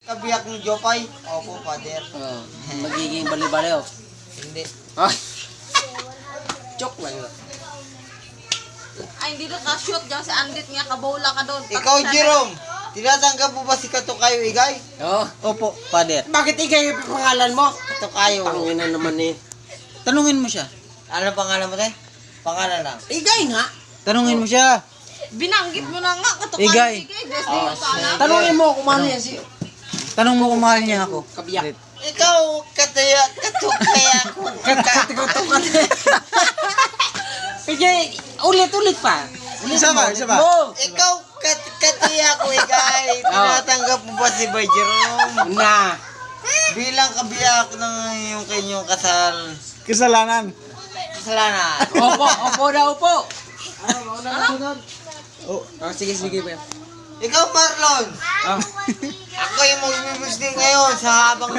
Kabiyak ni Jopay? Opo, Father. Oh, magiging bali-bali oh. Hindi. Ay. Joke lang yun. Ay, hindi na ka-shoot dyan si Andit nga, kabola ka doon. Ikaw, Jerome, tinatanggap mo ba si Katukayo Igay? Oh. Opo, Father. Bakit ikay yung pangalan mo? Katukayo. Tangin na naman eh. Tanungin mo siya. Ano pangalan mo, te? Pangalan lang. Igay nga. Tanungin mo siya. Binanggit mo na nga, katukan Igay. Desde sana. Tanungin mo kung ano yan si Tanong mo kung mahal niya ako. Kabiyak. Ikaw, Katukaya ko. Igay, ulit-ulit pa. Isa ba? Isa ba? Mo. Ikaw, Katuya ko, Igay. Tinatanggap mo ba si Bay Jerome? Na. Bilang kabiyak ng iyong kanyang Kasalanan. kasalanan. Opo daw po. Oh. Oh, sige pa. Ikaw, Marlon. Ah. Ako yung magbibisning ngayon sa habang